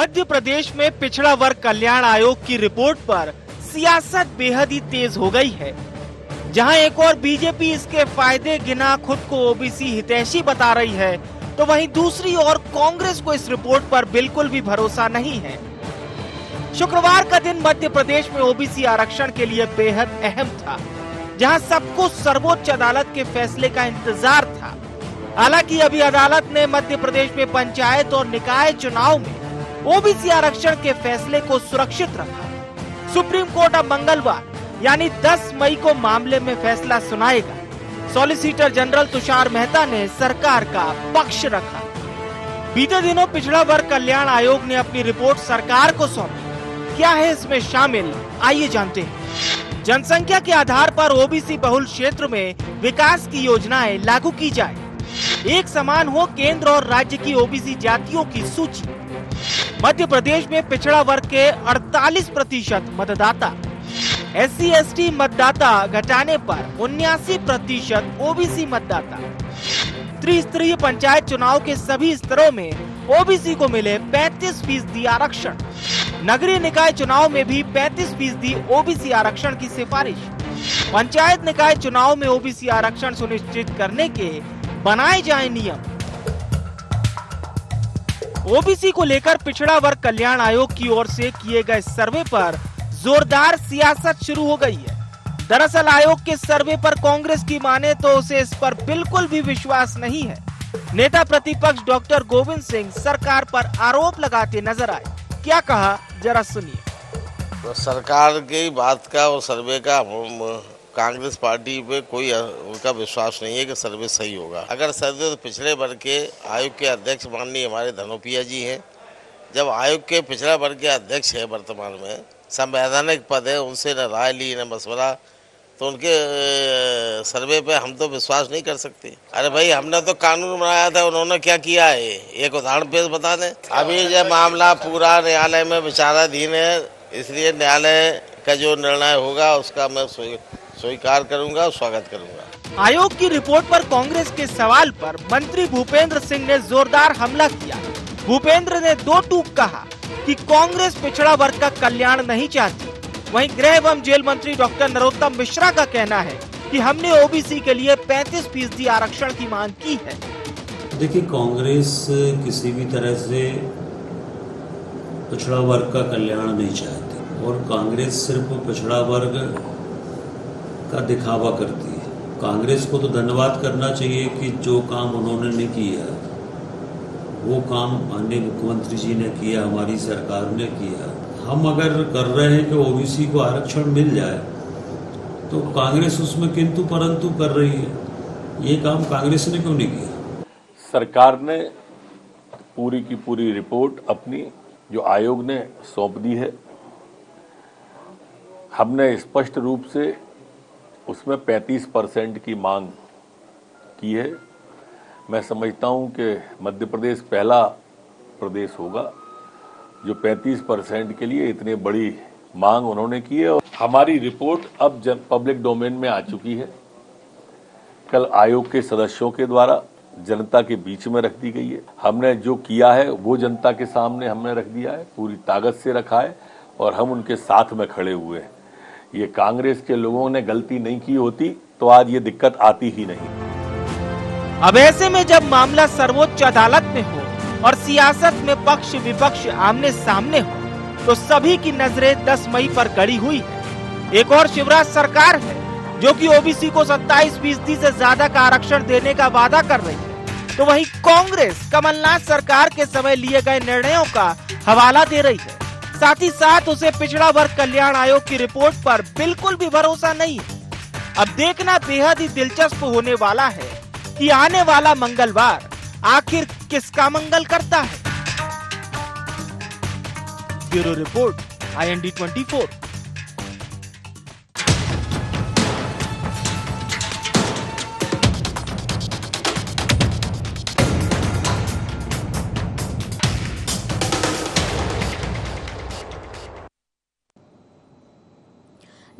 मध्य प्रदेश में पिछड़ा वर्ग कल्याण आयोग की रिपोर्ट पर सियासत बेहद ही तेज हो गई है। जहां एक और बीजेपी इसके फायदे गिना खुद को ओबीसी हितैषी बता रही है, तो वहीं दूसरी ओर कांग्रेस को इस रिपोर्ट पर बिल्कुल भी भरोसा नहीं है। शुक्रवार का दिन मध्य प्रदेश में ओबीसी आरक्षण के लिए बेहद अहम था, जहां सबको सर्वोच्च अदालत के फैसले का इंतजार था। हालांकि अभी अदालत ने मध्य प्रदेश में पंचायत और निकाय चुनाव में ओबीसी आरक्षण के फैसले को सुरक्षित रखा। सुप्रीम कोर्ट अब मंगलवार यानी 10 मई को मामले में फैसला सुनाएगा। सॉलिसिटर जनरल तुषार मेहता ने सरकार का पक्ष रखा। बीते दिनों पिछड़ा वर्ग कल्याण आयोग ने अपनी रिपोर्ट सरकार को सौंपी। क्या है इसमें शामिल, आइए जानते हैं। जनसंख्या के आधार पर ओबीसी बहुल क्षेत्र में विकास की योजनाएं लागू की जाए। एक समान हो केंद्र और राज्य की ओबीसी जातियों की सूची। मध्य प्रदेश में पिछड़ा वर्ग के 48% मतदाता, SC/ST मतदाता घटाने पर 79% ओबीसी मतदाता। त्रिस्तरीय पंचायत चुनाव के सभी स्तरों में ओबीसी को मिले 35% आरक्षण। नगरीय निकाय चुनाव में भी 35% ओबीसी आरक्षण की सिफारिश। पंचायत निकाय चुनाव में ओबीसी आरक्षण सुनिश्चित करने के बनाए जाए नियम। ओबीसी को लेकर पिछड़ा वर्ग कल्याण आयोग की ओर से किए गए सर्वे पर जोरदार सियासत शुरू हो गई है। दरअसल आयोग के सर्वे पर कांग्रेस की माने तो उसे इस पर बिल्कुल भी विश्वास नहीं है। नेता प्रतिपक्ष डॉक्टर गोविंद सिंह सरकार पर आरोप लगाते नजर आए। क्या कहा, जरा सुनिए। तो सरकार की बात का और सर्वे का कांग्रेस पार्टी पे कोई उनका विश्वास नहीं है कि सर्वे सही होगा। अगर सर्वे तो पिछड़े वर्ग के आयोग के अध्यक्ष माननीय हमारे धनोपिया जी हैं। जब आयोग के पिछड़ा वर्ग के अध्यक्ष है, वर्तमान में संवैधानिक पद है, उनसे न राय ली न मशवरा, तो उनके सर्वे पे हम तो विश्वास नहीं कर सकते। अरे भाई, हमने तो कानून बनाया था, उन्होंने क्या किया है एक उदाहरण पेश बता दें। अभी जब मामला पूरा न्यायालय में विचाराधीन है, इसलिए न्यायालय का जो निर्णय होगा उसका मैं स्वीकार करूंगा, स्वागत करूंगा। आयोग की रिपोर्ट पर कांग्रेस के सवाल पर मंत्री भूपेंद्र सिंह ने जोरदार हमला किया। भूपेंद्र ने दो टूक कहा कि कांग्रेस पिछड़ा वर्ग का कल्याण नहीं चाहती। वहीं गृह एवं जेल मंत्री डॉक्टर नरोत्तम मिश्रा का कहना है कि हमने ओबीसी के लिए 35% आरक्षण की मांग की है। देखिए, कांग्रेस किसी भी तरह से पिछड़ा वर्ग का कल्याण नहीं चाहती और कांग्रेस सिर्फ पिछड़ा वर्ग का दिखावा करती है। कांग्रेस को तो धन्यवाद करना चाहिए कि जो काम उन्होंने नहीं किया वो काम माननीय मुख्यमंत्री जी ने किया, हमारी सरकार ने किया। हम अगर कर रहे हैं कि ओबीसी को आरक्षण मिल जाए तो कांग्रेस उसमें किंतु परंतु कर रही है। ये काम कांग्रेस ने क्यों नहीं किया? सरकार ने पूरी की पूरी रिपोर्ट अपनी जो आयोग ने सौंप दी है। हमने स्पष्ट रूप से उसमें 35% की मांग की है। मैं समझता हूं कि मध्य प्रदेश पहला प्रदेश होगा जो 35% के लिए इतनी बड़ी मांग उन्होंने की है। और हमारी रिपोर्ट अब पब्लिक डोमेन में आ चुकी है। कल आयोग के सदस्यों के द्वारा जनता के बीच में रख दी गई है। हमने जो किया है वो जनता के सामने हमने रख दिया है, पूरी ताकत से रखा है और हम उनके साथ में खड़े हुए हैं। ये कांग्रेस के लोगों ने गलती नहीं की होती तो आज ये दिक्कत आती ही नहीं। अब ऐसे में जब मामला सर्वोच्च अदालत में हो और सियासत में पक्ष विपक्ष आमने सामने हो, तो सभी की नजरें 10 मई पर गड़ी हुई है। एक और शिवराज सरकार है जो कि ओबीसी को 27% से ज्यादा का आरक्षण देने का वादा कर रही है, तो वहीं कांग्रेस कमलनाथ सरकार के समय लिए गए निर्णयों का हवाला दे रही है। साथ ही साथ उसे पिछड़ा वर्ग कल्याण आयोग की रिपोर्ट पर बिल्कुल भी भरोसा नहीं है। अब देखना बेहद ही दिलचस्प होने वाला है कि आने वाला मंगलवार आखिर किसका मंगल करता है। Bureau report, IND 24।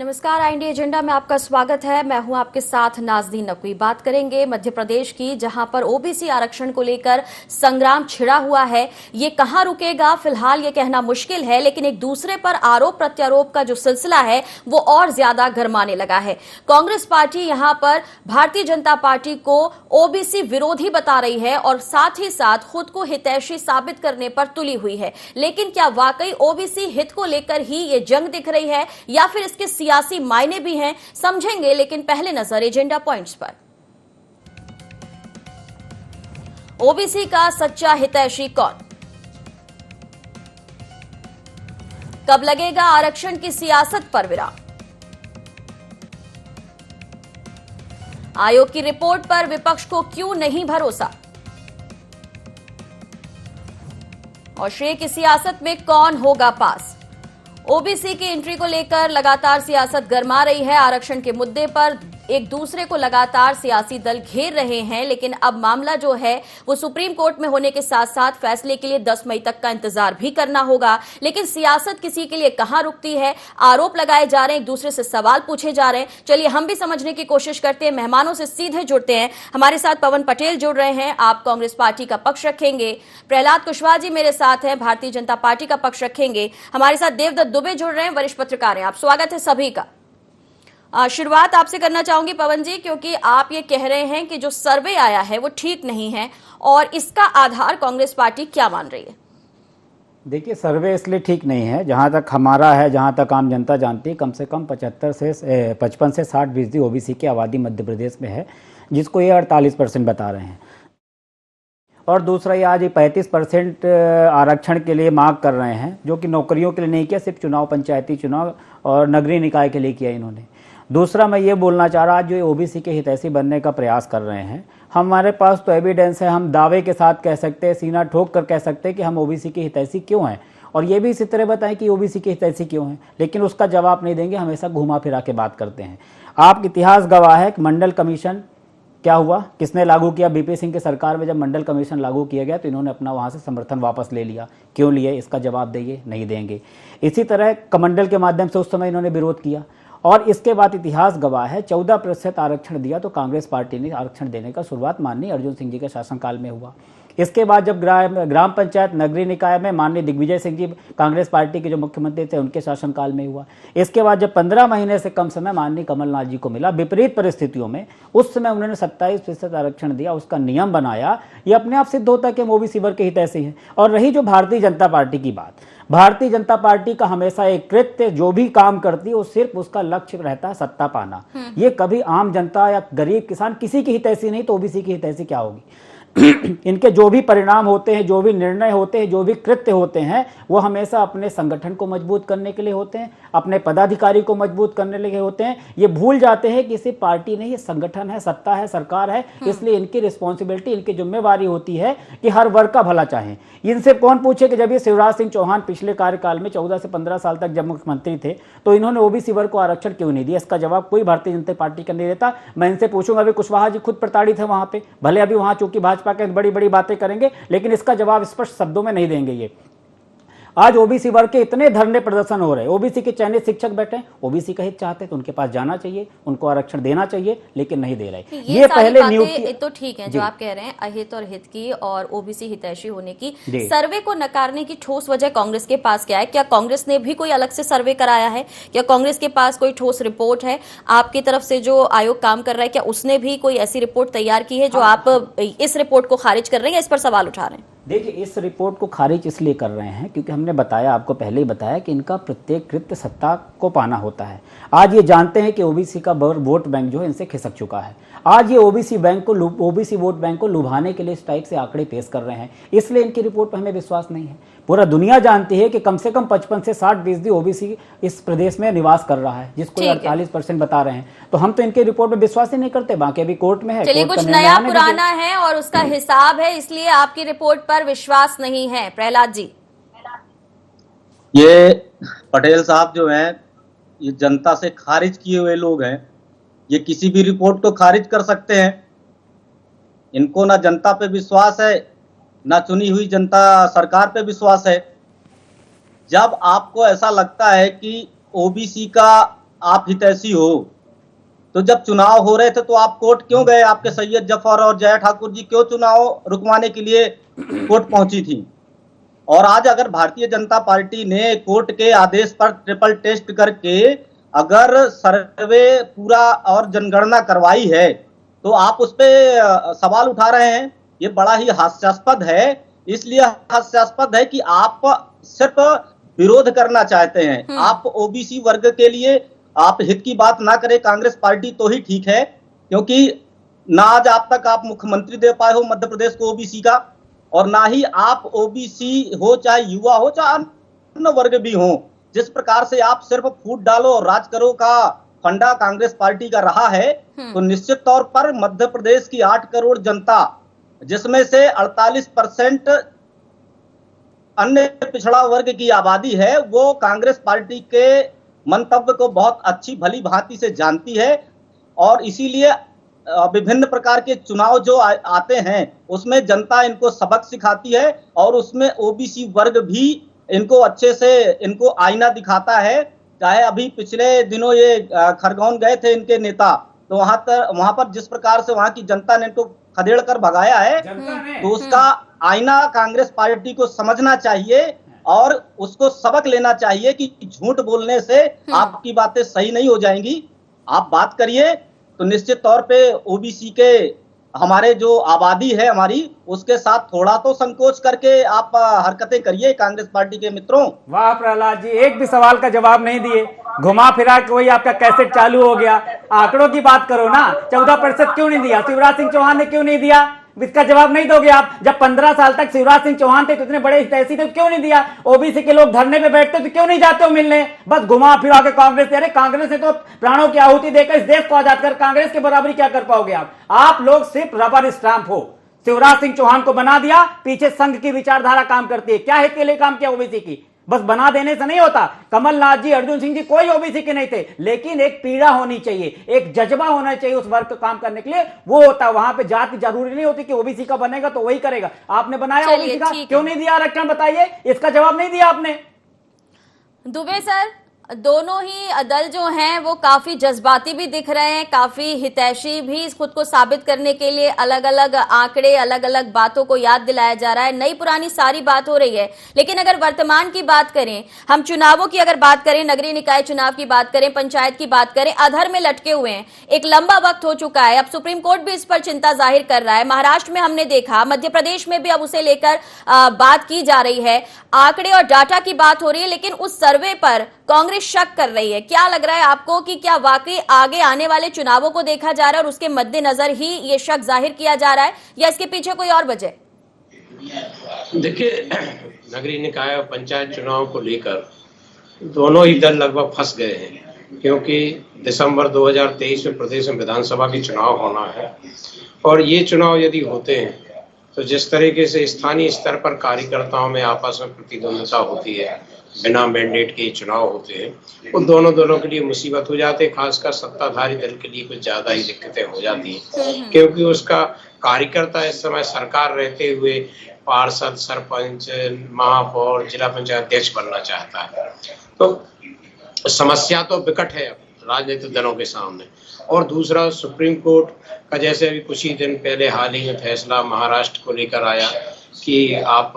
नमस्कार, इंडिया एजेंडा में आपका स्वागत है। मैं हूं आपके साथ नाज़नीन नकवी। बात करेंगे मध्य प्रदेश की, जहां पर ओबीसी आरक्षण को लेकर संग्राम छिड़ा हुआ है। ये कहां रुकेगा फिलहाल ये कहना मुश्किल है, लेकिन एक दूसरे पर आरोप प्रत्यारोप का जो सिलसिला है वो और ज्यादा गरमाने लगा है। कांग्रेस पार्टी यहां पर भारतीय जनता पार्टी को ओबीसी विरोधी बता रही है और साथ ही साथ खुद को हितैषी साबित करने पर तुली हुई है। लेकिन क्या वाकई ओबीसी हित को लेकर ही ये जंग दिख रही है या फिर इसके सियासी मायने भी हैं, समझेंगे। लेकिन पहले नजर एजेंडा पॉइंट्स पर। ओबीसी का सच्चा हितैषी कौन? कब लगेगा आरक्षण की सियासत पर विराम? आयोग की रिपोर्ट पर विपक्ष को क्यों नहीं भरोसा? और श्रेय की सियासत में कौन होगा पास? ओबीसी की एंट्री को लेकर लगातार सियासत गरमा रही है। आरक्षण के मुद्दे पर एक दूसरे को लगातार सियासी दल घेर रहे हैं, लेकिन अब मामला जो है वो सुप्रीम कोर्ट में होने के साथ साथ फैसले के लिए 10 मई तक का इंतजार भी करना होगा। लेकिन सियासत किसी के लिए कहां रुकती है? आरोप लगाए जा रहे हैं, एक दूसरे से सवाल पूछे जा रहे हैं। चलिए हम भी समझने की कोशिश करते हैं, मेहमानों से सीधे जुड़ते हैं। हमारे साथ पवन पटेल जुड़ रहे हैं, आप कांग्रेस पार्टी का पक्ष रखेंगे। प्रहलाद कुशवाहा जी मेरे साथ हैं, भारतीय जनता पार्टी का पक्ष रखेंगे। हमारे साथ देवदत्त दुबे जुड़ रहे हैं, वरिष्ठ पत्रकार हैं। आप, स्वागत है सभी का। शुरुआत आपसे करना चाहूंगी पवन जी, क्योंकि आप ये कह रहे हैं कि जो सर्वे आया है वो ठीक नहीं है, और इसका आधार कांग्रेस पार्टी क्या मान रही है? देखिए, सर्वे इसलिए ठीक नहीं है, जहां तक हमारा है, जहां तक आम जनता जानती है, कम से कम 55 से 60% ओबीसी की आबादी मध्य प्रदेश में है, जिसको ये 48% बता रहे हैं। और दूसरा, ये आज 35% आरक्षण के लिए मांग कर रहे हैं, जो कि नौकरियों के लिए नहीं किया, सिर्फ चुनाव, पंचायती चुनाव और नगरीय निकाय के लिए किया इन्होंने। दूसरा, मैं ये बोलना चाह रहा, जो ओबीसी के हितैषी बनने का प्रयास कर रहे हैं, हमारे पास तो एविडेंस है, हम दावे के साथ कह सकते हैं, सीना ठोक कर कह सकते हैं कि हम ओबीसी के हितैषी क्यों हैं, और ये भी इसी तरह बताएं कि ओबीसी के हितैषी क्यों हैं, लेकिन उसका जवाब नहीं देंगे, हमेशा घुमा फिरा के बात करते हैं। आप इतिहास गवाह है कि मंडल कमीशन क्या हुआ, किसने लागू किया? बीपी सिंह की सरकार में जब मंडल कमीशन लागू किया गया तो इन्होंने अपना वहाँ से समर्थन वापस ले लिया। क्यों लिए, इसका जवाब देंगे? नहीं देंगे। इसी तरह कमंडल के माध्यम से उस समय इन्होंने विरोध किया, और इसके बाद इतिहास गवाह है 14% आरक्षण दिया तो कांग्रेस पार्टी ने आरक्षण देने का शुरुआत माननीय अर्जुन सिंह जी के शासनकाल में हुआ। इसके बाद जब ग्राम पंचायत नगरीय निकाय में माननीय दिग्विजय सिंह जी कांग्रेस पार्टी के जो मुख्यमंत्री थे उनके शासनकाल में हुआ। इसके बाद जब 15 महीने से कम समय माननीय कमलनाथ जी को मिला, विपरीत परिस्थितियों में, उस समय उन्होंने 27% आरक्षण दिया, उसका नियम बनाया। ये अपने आप सिद्ध होता है कि ओबीसी वर्ग के हितैषी हैं। और रही जो भारतीय जनता पार्टी की बात, भारतीय जनता पार्टी का हमेशा एक कृत्य, जो भी काम करती है वो सिर्फ उसका लक्ष्य रहता है सत्ता पाना। ये कभी आम जनता या गरीब किसान किसी की हितैषी नहीं, तो ओबीसी की हितैषी क्या होगी? इनके जो भी परिणाम होते हैं, जो भी निर्णय होते हैं, जो भी कृत्य होते हैं, वो हमेशा अपने संगठन को मजबूत करने के लिए होते हैं, अपने पदाधिकारी को मजबूत करने के लिए होते हैं। ये भूल जाते हैं कि सिर्फ पार्टी नहीं, ये संगठन है, सत्ता है, सरकार है, इसलिए इनकी रिस्पॉन्सिबिलिटी, इनकी जिम्मेवारी होती है कि हर वर्ग का भला चाहें। इनसे कौन पूछे कि जब ये शिवराज सिंह चौहान पिछले कार्यकाल में 14 से 15 साल तक जब मुख्यमंत्री थे तो इन्होंने ओबीसी वर्ग को आरक्षण क्यों नहीं दिया? इसका जवाब कोई भारतीय जनता पार्टी का नहीं देता। मैं इनसे पूछूंगा, अभी कुशवाहा जी खुद प्रताड़ित है वहां पे, भले अभी वहां चूंकि भाजपा के बड़ी बड़ी बातें करेंगे, लेकिन इसका जवाब स्पष्ट शब्दों में नहीं देंगे। ये आज ओबीसी वर्ग के इतने धरने प्रदर्शन हो रहे हैं, ओबीसी के चयनित शिक्षक बैठे, ओबीसी का हित चाहते तो उनके पास जाना चाहिए, उनको आरक्षण देना चाहिए, लेकिन नहीं दे रहे। ये पहले नियुक्ति तो ठीक है जो आप कह रहे हैं, अहित और हित की और ओबीसी हितैषी होने की। सर्वे को नकारने की ठोस वजह कांग्रेस के पास क्या है? क्या कांग्रेस ने भी कोई अलग से सर्वे कराया है? क्या कांग्रेस के पास कोई ठोस रिपोर्ट है? आपकी तरफ से जो आयोग काम कर रहा है, क्या उसने भी कोई ऐसी रिपोर्ट तैयार की है जो आप इस रिपोर्ट को खारिज कर रहे हैं, इस पर सवाल उठा रहे हैं? देखिए, इस रिपोर्ट को खारिज इसलिए कर रहे हैं क्योंकि हमने बताया, आपको पहले ही बताया कि इनका प्रत्येक कृत्य सत्ता को पाना होता है। आज ये जानते हैं कि ओबीसी का वोट बैंक जो है इनसे खिसक चुका है। आज ये ओबीसी वोट बैंक को लुभाने के लिए इस टाइप से आंकड़े पेश कर रहे हैं, इसलिए इनकी रिपोर्ट पर हमें विश्वास नहीं है। पूरा दुनिया जानती है कि कम से कम 55 से 60% ओबीसी इस प्रदेश में निवास कर रहा है, जिसको 48% बता रहे हैं। तो हम तो इनकी रिपोर्ट पर विश्वास ही नहीं करते, बाकी अभी कोर्ट में है। चलिए, कुछ नया पुराना है और उसका हिसाब है, इसलिए आपकी रिपोर्ट पर विश्वास नहीं है। प्रहलाद जी, ये पटेल साहब जो हैं, ये जनता से खारिज किए हुए लोग हैं, ये किसी भी रिपोर्ट को खारिज कर सकते हैं। इनको ना जनता पे विश्वास है, ना चुनी हुई जनता सरकार पे विश्वास है। जब आपको ऐसा लगता है कि ओबीसी का आप हितैषी हो, तो जब चुनाव हो रहे थे तो आप कोर्ट क्यों गए? आपके सैयद जफर और जया ठाकुर जी क्यों चुनाव रुकवाने के लिए कोर्ट पहुंची थी? और आज अगर भारतीय जनता पार्टी ने कोर्ट के आदेश पर ट्रिपल टेस्ट करके अगर सर्वे पूरा और जनगणना करवाई है, तो आप उस पर सवाल उठा रहे हैं। ये बड़ा ही हास्यास्पद है। इसलिए हास्यास्पद है कि आप सिर्फ विरोध करना चाहते हैं। आप ओबीसी वर्ग के लिए आप हित की बात ना करें कांग्रेस पार्टी तो ही ठीक है, क्योंकि ना आज आप तक आप मुख्यमंत्री दे पाए हो मध्य प्रदेश को ओबीसी का, और ना ही आप ओबीसी हो, चाहे युवा हो, चाहे अन्य वर्ग भी हो। जिस प्रकार से आप सिर्फ फूट डालो और राज करो का फंडा कांग्रेस पार्टी का रहा है, तो निश्चित तौर पर मध्य प्रदेश की 8 करोड़ जनता, जिसमें से 48% अन्य पिछड़ा वर्ग की आबादी है, वो कांग्रेस पार्टी के मंतव्य को बहुत अच्छी भली भांति से जानती है। और इसीलिए विभिन्न प्रकार के चुनाव जो आते हैं उसमें जनता इनको सबक सिखाती है, और उसमें ओबीसी वर्ग भी इनको अच्छे से इनको आईना दिखाता है। चाहे अभी पिछले दिनों ये खरगोन गए थे इनके नेता, तो वहां पर जिस प्रकार से वहां की जनता ने इनको खदेड़ कर भगाया है, तो उसका आईना कांग्रेस पार्टी को समझना चाहिए और उसको सबक लेना चाहिए कि झूठ बोलने से आपकी बातें सही नहीं हो जाएंगी। आप बात करिए तो निश्चित तौर पे ओबीसी के हमारे जो आबादी है हमारी, उसके साथ थोड़ा तो संकोच करके आप हरकतें करिए कांग्रेस पार्टी के मित्रों। वाह प्रहलाद जी, एक भी सवाल का जवाब नहीं दिए, घुमा फिरा के वही आपका कैसेट चालू हो गया। आंकड़ों की बात करो ना, 14% क्यों नहीं दिया? शिवराज सिंह चौहान ने क्यों नहीं दिया? इसका जवाब नहीं दोगे आप? जब 15 साल तक शिवराज सिंह चौहान थे तो इतने बड़े हितैषी थे, क्यों नहीं दिया? ओबीसी के लोग धरने पे बैठते तो क्यों नहीं जाते हो मिलने? बस घुमा फिरा के कांग्रेस दे रहे। कांग्रेस ने तो प्राणों की आहुति देकर इस देश को आजाद कर, कांग्रेस के बराबरी क्या कर पाओगे आप लोग सिर्फ रबर स्टाम्प हो। शिवराज सिंह चौहान को बना दिया, पीछे संघ की विचारधारा काम करती है। क्या हित के लिए काम किया ओबीसी की? बस बना देने से नहीं होता। कमलनाथ जी, अर्जुन सिंह जी कोई ओबीसी के नहीं थे, लेकिन एक पीड़ा होनी चाहिए, एक जज्बा होना चाहिए उस वर्ग को काम करने के लिए, वो होता। वहां पे जाति जरूरी नहीं होती कि ओबीसी का बनेगा तो वही करेगा। आपने बनाया ओबीसी का, क्यों नहीं दिया आरक्षण? बताइए, इसका जवाब नहीं दिया आपने। दुबे सर, दोनों ही दल जो हैं वो काफी जज्बाती भी दिख रहे हैं, काफी हितैषी भी, खुद को साबित करने के लिए अलग अलग आंकड़े, अलग अलग बातों को याद दिलाया जा रहा है। नई पुरानी सारी बात हो रही है। लेकिन अगर वर्तमान की बात करें, हम चुनावों की अगर बात करें, नगरीय निकाय चुनाव की बात करें, पंचायत की बात करें, अधर में लटके हुए हैं। एक लंबा वक्त हो चुका है, अब सुप्रीम कोर्ट भी इस पर चिंता जाहिर कर रहा है। महाराष्ट्र में हमने देखा, मध्य प्रदेश में भी अब उसे लेकर बात की जा रही है। आंकड़े और डाटा की बात हो रही है, लेकिन उस सर्वे पर कांग्रेस शक कर रही है। क्या लग रहा है आपको कि क्या वाकई आगे आने वाले चुनावों को देखा जा रहा है और उसके मद्देनजर ही ये शक जाहिर किया जा रहा है, या इसके पीछे कोई और वजह? देखिए, नगरीय निकाय और पंचायत चुनाव को लेकर दोनों ही दल लगभग फंस गए हैं, क्योंकि दिसंबर 2023 में प्रदेश में विधानसभा के चुनाव होना है, और ये चुनाव यदि होते हैं तो जिस तरीके से स्थानीय स्तर पर कार्यकर्ताओं में आपस में प्रतिद्वंद्विता होती है, बिना मैंडेट के चुनाव होते हैं, वो दोनों दलों के लिए मुसीबत हो जाते हैं। खासकर सत्ताधारी दल के लिए कुछ ज्यादा ही दिक्कतें हो जाती हैं, क्योंकि उसका कार्यकर्ता इस समय सरकार रहते हुए पार्षद, सरपंच, महापौर, जिला पंचायत अध्यक्ष बनना चाहता है। तो समस्या तो विकट है राजनीतिक दलों के सामने। और दूसरा, सुप्रीम कोर्ट का जैसे अभी कुछ ही दिन पहले हाल ही में फैसला महाराष्ट्र को लेकर आया कि आप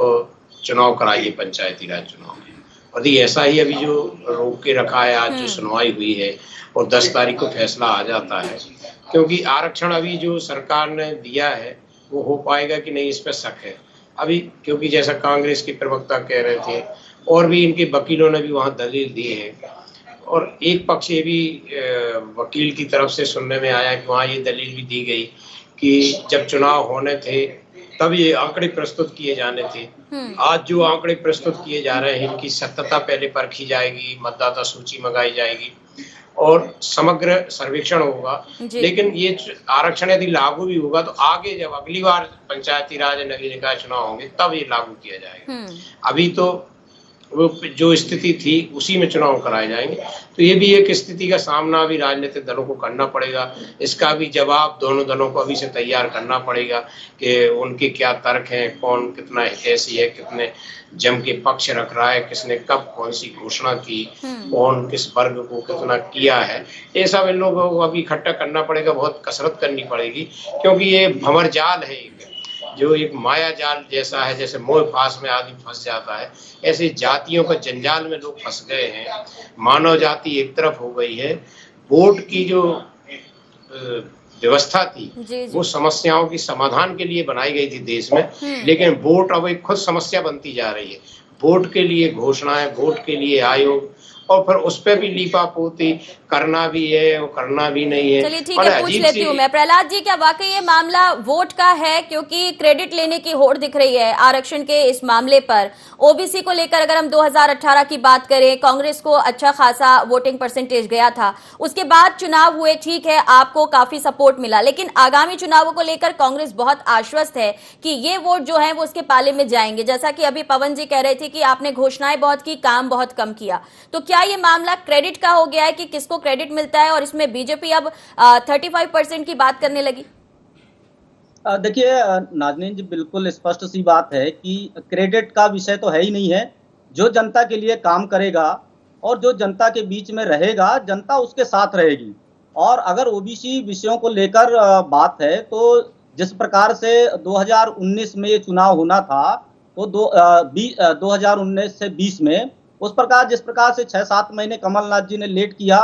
चुनाव कराइए पंचायती राज चुनाव में, और ऐसा ही अभी जो रोक के रखा है, आज जो सुनवाई हुई है और 10 तारीख को फैसला आ जाता है, क्योंकि आरक्षण अभी जो सरकार ने दिया है वो हो पाएगा कि नहीं, इस पर शक है अभी, क्योंकि जैसा कांग्रेस के प्रवक्ता कह रहे थे और भी इनके वकीलों ने भी वहाँ दलील दी है, और एक पक्ष ये भी वकील की तरफ से सुनने में आया कि वहाँ ये दलील भी दी गई कि जब चुनाव होने थे तब ये आंकड़े प्रस्तुत किए जाने थे। आज जो आंकड़े प्रस्तुत किए जा रहे हैं, इनकी सत्यता पहले परखी जाएगी, मतदाता सूची मंगाई जाएगी और समग्र सर्वेक्षण होगा। लेकिन ये आरक्षण यदि लागू भी होगा तो आगे जब अगली बार पंचायती राज नगरीय निकाय चुनाव होंगे तब ये लागू किया जाएगा। अभी तो वो जो स्थिति थी उसी में चुनाव कराए जाएंगे। तो ये भी एक स्थिति का सामना अभी राजनीतिक दलों को करना पड़ेगा। इसका भी जवाब दोनों दलों को अभी से तैयार करना पड़ेगा कि उनके क्या तर्क हैं, कौन कितना हितैषी है, कितने जम के पक्ष रख रहा है, किसने कब कौन सी घोषणा की, कौन किस वर्ग को कितना किया है। ये सब इन लोगों को अभी इकट्ठा करना पड़ेगा, बहुत कसरत करनी पड़ेगी, क्योंकि ये भंवर जाल है, जो एक माया जाल जैसा है। जैसे मोह फांस में आदमी फंस जाता है, ऐसे जातियों का जंजाल में लोग फंस गए हैं। मानव जाति एक तरफ हो गई है। वोट की जो व्यवस्था थी वो समस्याओं की समाधान के लिए बनाई गई थी देश में, लेकिन वोट अब एक खुद समस्या बनती जा रही है। वोट के लिए घोषणाएं, वोट के लिए आयोग, और फिर उस पर भी लीपापोती करना भी है और करना भी नहीं है। चलिए ठीक है, पूछ लेती हूँ मैं। प्रहलाद जी, क्या वाकई ये मामला वोट का है? क्योंकि क्रेडिट लेने की होड़ दिख रही है आरक्षण के इस मामले पर। ओबीसी को लेकर अगर हम 2018 की बात करें, कांग्रेस को अच्छा खासा वोटिंग परसेंटेज गया था, उसके बाद चुनाव हुए, ठीक है, आपको काफी सपोर्ट मिला, लेकिन आगामी चुनावों को लेकर कांग्रेस बहुत आश्वस्त है कि ये वोट जो है वो उसके पाले में जाएंगे। जैसा कि अभी पवन जी कह रहे थे कि आपने घोषणाएं बहुत की, काम बहुत कम किया। तो क्या ये मामला क्रेडिट का हो गया है कि किसको क्रेडिट मिलता है, और इसमें बीजेपी अब 35% की बात करने लगी? देखिए नाज़नीन जी, बिल्कुल स्पष्ट सी बात है कि क्रेडिट का विषय तो है ही नहीं है। जो जनता के लिए काम करेगा और जो जनता के बीच में रहेगा, जनता उसके साथ रहेगी। और अगर ओबीसी विषयों को लेकर बात है, तो जिस प्रकार से 2019 में ये चुनाव होना था, तो 2019 से 20 में उस प्रकार जिस प्रकार से 6-7 महीने कमलनाथ जी ने लेट किया,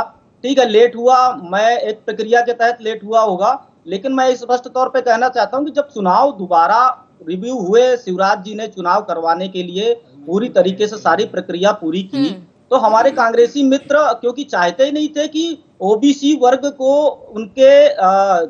ठीक है, लेट हुआ, मैं एक प्रक्रिया के तहत लेट हुआ होगा, लेकिन मैं स्पष्ट तौर पे कहना चाहता हूं कि जब चुनाव दोबारा रिव्यू हुए, शिवराज जी ने चुनाव करवाने के लिए पूरी तरीके से सारी प्रक्रिया पूरी की, तो हमारे कांग्रेसी मित्र क्योंकि चाहते ही नहीं थे कि ओबीसी वर्ग को उनके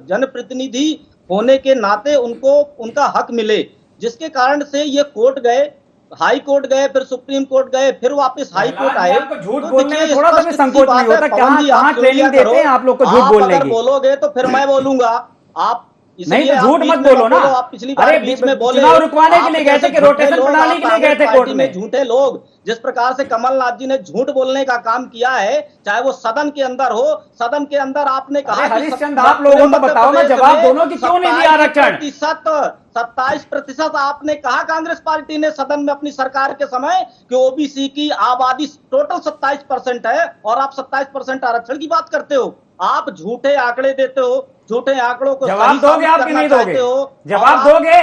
जनप्रतिनिधि होने के नाते उनको उनका हक मिले, जिसके कारण से ये कोर्ट गए, हाई कोर्ट गए, फिर सुप्रीम कोर्ट गए, फिर वापस हाई कोर्ट आए। झूठ बोलने में थोड़ा सा संकोच नहीं होता? कहाँ ट्रेनिंग देते हैं आप लोग को झूठ बोलने की? अगर बोलोगे तो फिर मैं बोलूंगा। आप नहीं तो झूठ मत बोलो ना। आप पिछली बार बीच में बोले, चुनाव रुकवाने के लिए गए थे कि रोटेशन प्रणाली के लिए गए थे कोर्ट में? झूठे लोग, जिस प्रकार से कमलनाथ जी ने झूठ बोलने का काम किया है, चाहे वो सदन के अंदर हो, सदन के अंदर आपने कहा, हरिश्चंद्र आप लोगों को बताओ ना जवाब, दोनों की क्यों नहीं दिया आरक्षण? 27% आपने कहा कांग्रेस पार्टी ने सदन में अपनी सरकार के समय कि ओबीसी की आबादी टोटल 27% है, और आप 27% आरक्षण की बात करते हो। आप झूठे आंकड़े देते हो, झूठे आंकड़ों को जवाब दोगे आप कि नहीं दोगे? जवाब दोगे?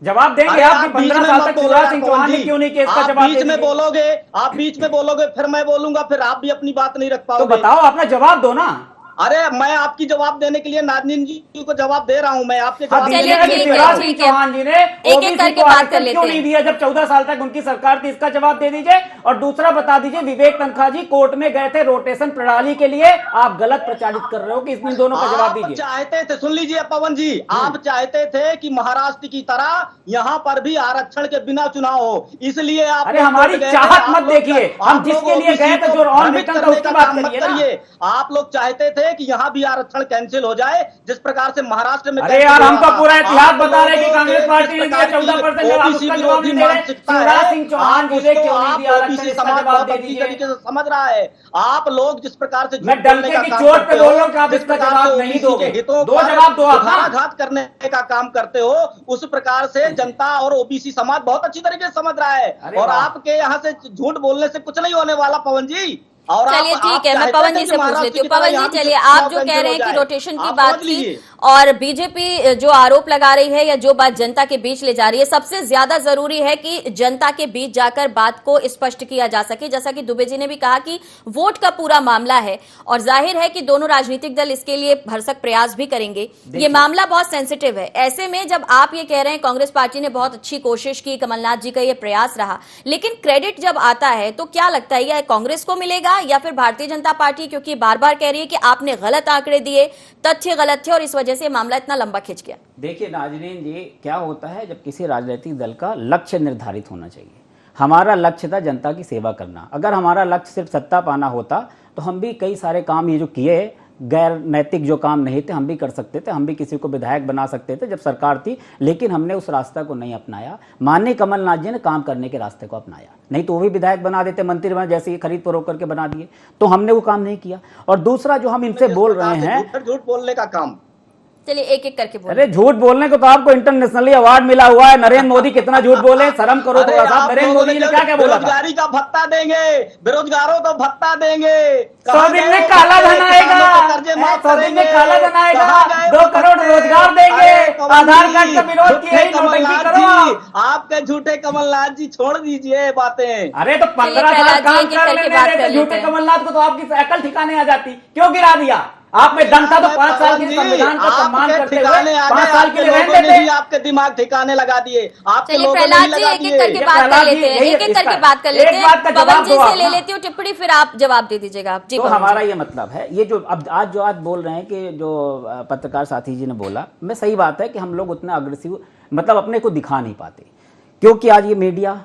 जवाब देंगे आप कि 15 साल तक शिवराज सिंह चौहान ने क्यों नहीं किया? इसका जवाब बीच में बोलोगे, आप बीच में बोलोगे, फिर मैं बोलूंगा, फिर आप भी अपनी बात नहीं रख पाओगे। तो बताओ, अपना जवाब दो ना। अरे मैं आपकी जवाब देने के लिए नाज़नीन जी को जवाब दे रहा हूं। मैं आपके जवाब चौहान जी ने एक एक करके बात कर लेते हैं। क्यों नहीं दिया जब 14 साल तक उनकी सरकार थी? इसका जवाब दे दीजिए। और दूसरा बता दीजिए, विवेक तनखा जी कोर्ट में गए थे रोटेशन प्रणाली के लिए, आप गलत प्रचारित कर रहे हो कि इसमें दोनों का जवाब दीजिए। चाहते थे, सुन लीजिए पवन जी, आप चाहते थे कि महाराष्ट्र की तरह यहाँ पर भी आरक्षण के बिना चुनाव हो, इसलिए आप। अरे हमारी चाहत मत देखिए, हम जिसके लिए गए थे जो ऑन रिटर्न था उसकी बात करिए। आप लोग चाहते थे कि यहाँ भी आरक्षण कैंसिल हो जाए, जिस प्रकार से महाराष्ट्र में। अरे यार, हम तो पूरा इतिहास बता रहे हैं कि कांग्रेस पार्टी ने दिया 14%, जवाब नहीं दे रहे। शिवराज सिंह चौहान जी ने क्यों नहीं दिया आरक्षण, इसका जवाब दे दीजिए। तरीके से समझ रहा है आप लोग जिस प्रकार से मैं डलके की चोट पे बोल रहा हूं कि आप इसका जवाब नहीं दोगे। दो जवाब दो आप। घात करने का काम करते हो, उस प्रकार से जनता और ओबीसी समाज बहुत अच्छी तरीके से समझ रहा है, और आपके यहाँ से झूठ बोलने से कुछ नहीं होने वाला पवन जी। चलिए ठीक है, मैं पवन जी से पूछ लेती हूँ। पवन जी, चलिए, आप जो कह रहे हैं कि रोटेशन की बात की और बीजेपी जो आरोप लगा रही है या जो बात जनता के बीच ले जा रही है, सबसे ज्यादा जरूरी है कि जनता के बीच जाकर बात को स्पष्ट किया जा सके। जैसा कि दुबे जी ने भी कहा कि वोट का पूरा मामला है, और जाहिर है कि दोनों राजनीतिक दल इसके लिए भरसक प्रयास भी करेंगे। ये मामला बहुत सेंसिटिव है। ऐसे में जब आप ये कह रहे हैं कांग्रेस पार्टी ने बहुत अच्छी कोशिश की, कमलनाथ जी का ये प्रयास रहा, लेकिन क्रेडिट जब आता है तो क्या लगता है यह कांग्रेस को मिलेगा या फिर भारतीय जनता पार्टी? क्योंकि बार बार कह रही है कि आपने गलत आंकड़े दिए, तथ्य गलत थे और इस वजह से मामला इतना लंबा खिंच गया। देखिए नाज़रीन जी, क्या होता है जब किसी राजनीतिक दल का लक्ष्य निर्धारित होना चाहिए। हमारा लक्ष्य था जनता की सेवा करना। अगर हमारा लक्ष्य सिर्फ सत्ता पाना होता तो हम भी कई सारे काम ये जो किए गैर नैतिक जो काम नहीं थे हम भी कर सकते थे, हम भी किसी को विधायक बना सकते थे जब सरकार थी, लेकिन हमने उस रास्ता को नहीं अपनाया। माननीय कमलनाथ जी ने काम करने के रास्ते को अपनाया, नहीं तो वो भी विधायक बना देते, मंत्री बना, जैसे खरीद फरोख्त करके बना दिए, तो हमने वो काम नहीं किया। और दूसरा जो हम इनसे बोल रहे हैं, झूठ बोलने का काम। चलिए एक एक करके बोलिए। अरे झूठ बोलने को तो आपको इंटरनेशनली अवार्ड मिला हुआ है। नरेंद्र मोदी कितना झूठ बोले, शर्म करो थोड़ा सा। नरेंद्र मोदी ने क्या क्या बोला था? बेरोजगारी का भत्ता देंगे, बेरोजगारों को भत्ता देंगे, 100 दिन में काला धन आएगा, 100 दिन में काला धन आएगा, 2 करोड़ रोजगार देंगे, आधार कार्ड का विरोध किया, नोटंकी करो। आपके झूठे कमलनाथ जी छोड़ दीजिए बातें। अरे तो 15 साल काम कर लेने झूठे कमलनाथ को तो आपकी अकल ठिकाने आ जाती, क्यों गिरा दिया? आप में दम था तो 5 साल के संविधान का सम्मान करते हुए 5 साल के लिए रहते थे। आपके दिमाग ठिकाने लगा दिए, आपके चलिए लोगों ने प्रहलाद नहीं जी लगा एक एक दिए। करके बात कर लेते हैं, एक एक करके बात कर लेते हैं। पवन जी से ले लेती हूँ टिप्पणी, फिर आप जवाब दे दीजिएगा। आप जी तो हमारा ये मतलब है, ये जो अब आज बोल रहे हैं कि जो पत्रकार साथी जी ने बोला, मैं सही बात है कि हम लोग उतना अग्रेसिव मतलब अपने को दिखा नहीं पाते, क्योंकि आज ये मीडिया,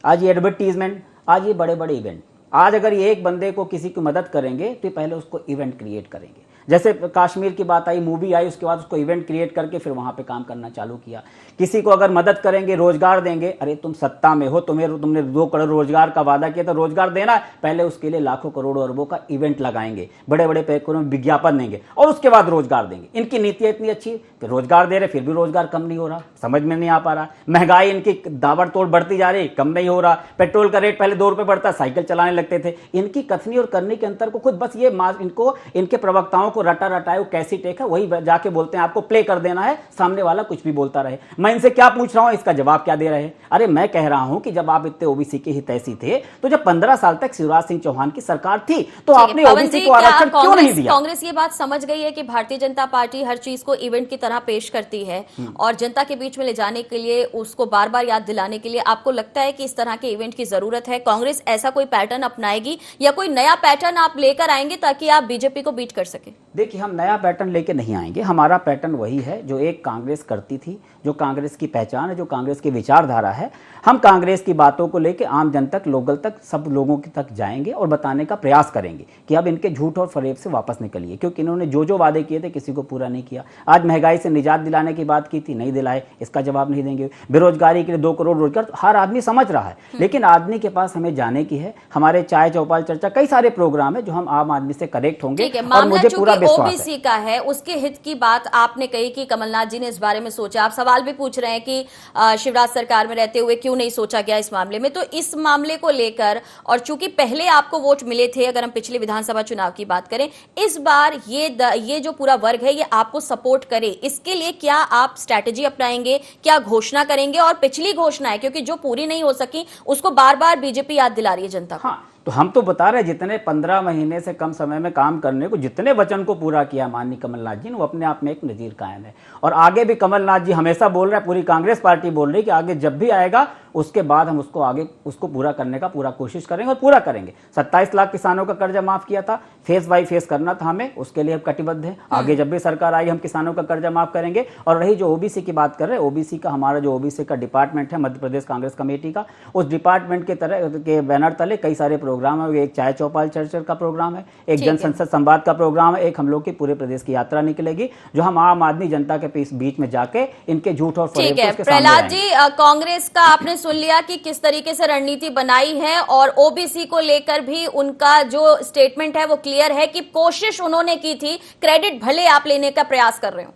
आज ये एडवर्टीजमेंट, आज ये बड़े बड़े इवेंट, आज अगर ये एक बंदे को किसी की मदद करेंगे तो पहले उसको इवेंट क्रिएट करेंगे। जैसे कश्मीर की बात आई, मूवी आई, उसके बाद उसको इवेंट क्रिएट करके फिर वहां पे काम करना चालू किया। किसी को अगर मदद करेंगे, रोजगार देंगे, अरे तुम सत्ता में हो, तुमने 2 करोड़ रोजगार का वादा किया, तो रोजगार देना है, पहले उसके लिए लाखों करोड़ों अरबों का इवेंट लगाएंगे, बड़े बड़े पैकेजों में विज्ञापन देंगे और उसके बाद रोजगार देंगे। इनकी नीतियां इतनी अच्छी कि रोजगार दे रहे, फिर भी रोजगार कम नहीं हो रहा, समझ में नहीं आ पा रहा। महंगाई इनकी दाबड़तोड़ बढ़ती जा रही, कम नहीं हो रहा। पेट्रोल का रेट पहले 2 रुपए बढ़ता, साइकिल चलाने लगते थे। इनकी कथनी और करने के अंतर को खुद बस ये इनको इनके प्रवक्ताओं को रटा रटाए कैसी टेक है, वही जाके बोलते हैं आपको प्ले कर देना है, सामने वाला कुछ भी बोलता रहे। मैं इनसे क्या पूछ रहा हूं, इसका जवाब क्या दे रहे हैं? अरे मैं कह रहा हूं कि जब आप इतने ओबीसी के हितैषी थे, तो जब 15 साल तक शिवराज सिंह चौहान की सरकार थी, तो आपने ओबीसी को आरक्षण क्यों नहीं दिया? कांग्रेस ये बात समझ गई है कि भारतीय जनता पार्टी हर चीज को इवेंट की तरह पेश करती है और जनता के बीच में ले जाने के लिए, उसको बार बार याद दिलाने के लिए आपको लगता है कि इस तरह के इवेंट की जरूरत है? कांग्रेस ऐसा कोई पैटर्न अपनाएगी या कोई नया पैटर्न आप लेकर आएंगे ताकि आप बीजेपी को बीट कर सके? देखिए, हम नया पैटर्न लेके नहीं आएंगे। हमारा पैटर्न वही है जो एक कांग्रेस करती थी, जो कांग्रेस की पहचान है, जो कांग्रेस की विचारधारा है। हम कांग्रेस की बातों को लेके आम जन तक, लोकल तक, सब लोगों के तक जाएंगे और बताने का प्रयास करेंगे कि अब इनके झूठ और फरेब से वापस निकलिए, क्योंकि इन्होंने जो वादे किए थे किसी को पूरा नहीं किया। आज महंगाई से निजात दिलाने की बात की थी, नहीं दिलाए, इसका जवाब नहीं देंगे। बेरोजगारी के लिए 2 करोड़ रोजगार, हर आदमी समझ रहा है, लेकिन आदमी के पास हमें जाने की है। हमारे चाय चौपाल चर्चा, कई सारे प्रोग्राम है जो हम आम आदमी से कनेक्ट होंगे और मुझे पूरा विश्वास है। का है उसके हित की बात आपने कही कि कमलनाथ जी ने इस बारे में सोचा। आप सवाल भी पूछ रहे हैं कि शिवराज सरकार में रहते हुए क्यों नहीं सोचा गया इस मामले में। तो इस मामले को लेकर, और चूंकि पहले आपको वोट मिले थे, अगर हम पिछले विधानसभा चुनाव की बात करें, इस बार ये जो पूरा वर्ग है ये आपको सपोर्ट करे, इसके लिए क्या आप स्ट्रैटेजी अपनाएंगे, क्या घोषणा करेंगे? और पिछली घोषणा है क्योंकि जो पूरी नहीं हो सकी उसको बार बार बीजेपी याद दिला रही है जनता को। हाँ, तो हम तो बता रहे हैं जितने 15 महीने से कम समय में काम करने को जितने वचन को पूरा किया माननीय कमलनाथ जी ने, वो अपने आप में एक नजीर कायम है। और आगे भी कमलनाथ जी हमेशा बोल रहे हैं, पूरी कांग्रेस पार्टी बोल रही है कि आगे जब भी आएगा उसके बाद हम उसको पूरा करने का पूरा कोशिश करेंगे और पूरा करेंगे। 27 लाख किसानों का कर्जा माफ किया था, फेस बाय फेस करना था हमें, उसके लिए हम कटिबद्ध हैं। आगे जब भी सरकार आई हम किसानों का कर्जा माफ करेंगे। और रही जो ओबीसी की बात कर रहे हैं, ओबीसी का हमारा जो ओबीसी का डिपार्टमेंट है मध्य प्रदेश कांग्रेस कमेटी का, उस डिपार्टमेंट के बैनर तले कई सारे प्रोग्राम है। एक चाय चौपाल चर्चा का प्रोग्राम है, एक जन संसद संवाद का प्रोग्राम है, एक हम लोग की पूरे प्रदेश की यात्रा निकलेगी जो हम आम आदमी जनता के बीच में जाके इनके झूठ और फरेब को उसके सामने लाएंगे। प्रहलाद जी, कांग्रेस का आपने सुन लिया कि किस तरीके से रणनीति बनाई है और ओबीसी को लेकर भी उनका जो स्टेटमेंट है वो क्लियर है कि कोशिश उन्होंने की थी, क्रेडिट भले आप लेने का प्रयास कर रहे हो।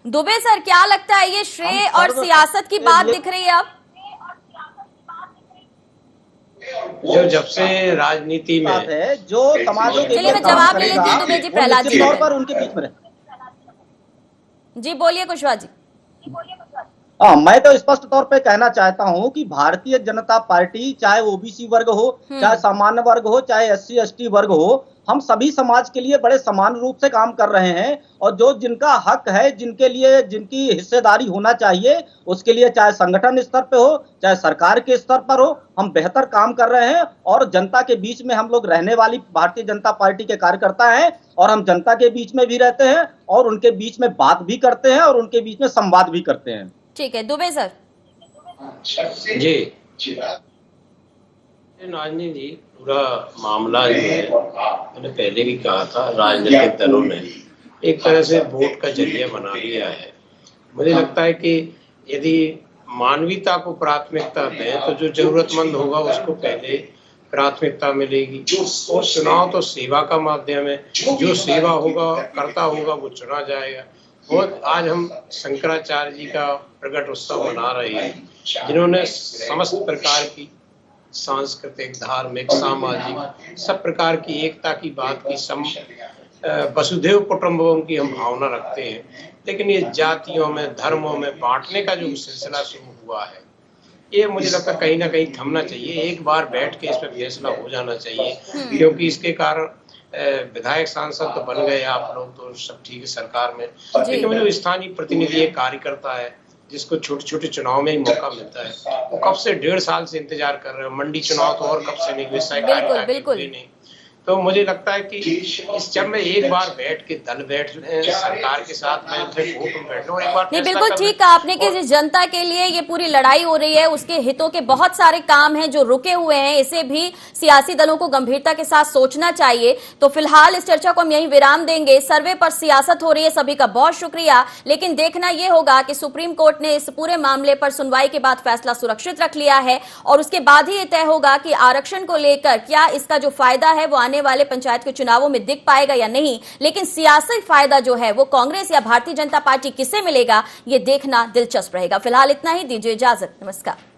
दुबे सर, क्या लगता है ये श्रेय और सियासत की बात दिख रही है अब? जो जब से राजनीति में है, जो समाजों के, चलिए मैं जवाब ले लेती हूँ दुबे जी, प्रहलाद जी तौर पर उनके बीच में जी बोलिए कुशवाहा जी। हाँ, मैं तो स्पष्ट तौर पे कहना चाहता हूं कि भारतीय जनता पार्टी, चाहे ओबीसी वर्ग हो, चाहे सामान्य वर्ग हो, चाहे एससी एसटी वर्ग हो, हम सभी समाज के लिए बड़े समान रूप से काम कर रहे हैं। और जो जिनका हक है, जिनके लिए जिनकी हिस्सेदारी होना चाहिए, उसके लिए चाहे संगठन स्तर पे हो, चाहे सरकार के स्तर पर हो, हम बेहतर काम कर रहे हैं। और जनता के बीच में हम लोग रहने वाली भारतीय जनता पार्टी के कार्यकर्ता हैं और हम जनता के बीच में भी रहते हैं और उनके बीच में बात भी करते हैं और उनके बीच में संवाद भी करते हैं। ठीक है, दुबे सर। जी नाजनीन जी, पूरा मामला जो है मैंने पहले भी कहा था, राजनीतिक दलों ने एक तरह से वोट का जरिया बना लिया है। मुझे लगता है कि यदि मानवीयता को प्राथमिकता दें तो जो जरूरतमंद होगा उसको पहले प्राथमिकता मिलेगी। और चुनाव तो सेवा का माध्यम है, जो सेवा होगा करता होगा वो चुना जाएगा। और आज हम शंकराचार्य जी का प्रकट उत्सव मना रहे हैं, जिन्होंने समस्त प्रकार की सांस्कृतिक, धार्मिक, सामाजिक सब प्रकार की एकता की बात की। वसुधैव कुटुंबकम की हम भावना रखते हैं, लेकिन ये जातियों में, धर्मों में बांटने का जो सिलसिला शुरू हुआ है, ये मुझे लगता है कहीं ना कहीं थमना चाहिए। एक बार बैठ के इस पर फैसला हो जाना चाहिए, क्योंकि इसके कारण विधायक सांसद तो बन गए आप लोग, तो सब ठीक है सरकार में, लेकिन जो स्थानीय प्रतिनिधि कार्यकर्ता है जिसको छोटे छोटे चुनाव में ही मौका मिलता है, वो कब से 1.5 साल से इंतजार कर रहे हो। मंडी चुनाव तो और कब से नहीं हुए, सहकारिता के नहीं। तो मुझे लगता है कि इस जब में एक बार बैठ के दल बैठ सरकार के साथ में वोट में बैठो और एक बार नहीं, बिल्कुल ठीक कहा आपने कि जिस जनता के लिए ये पूरी लड़ाई हो रही है, उसके हितों के बहुत सारे काम हैं जो रुके हुए हैं, इसे भी सियासी दलों को गंभीरता के साथ सोचना चाहिए। तो फिलहाल इस चर्चा को हम यहीं विराम देंगे। सर्वे पर सियासत हो रही है, सभी का बहुत शुक्रिया, लेकिन देखना यह होगा कि सुप्रीम कोर्ट ने इस पूरे मामले पर सुनवाई के बाद फैसला सुरक्षित रख लिया है और उसके बाद ही ये तय होगा कि आरक्षण को लेकर क्या इसका जो फायदा है वो आने वाले पंचायत के चुनावों में दिख पाएगा या नहीं। लेकिन सियासी फायदा जो है वो कांग्रेस या भारतीय जनता पार्टी किसे मिलेगा, ये देखना दिलचस्प रहेगा। फिलहाल इतना ही, दीजिए इजाजत, नमस्कार।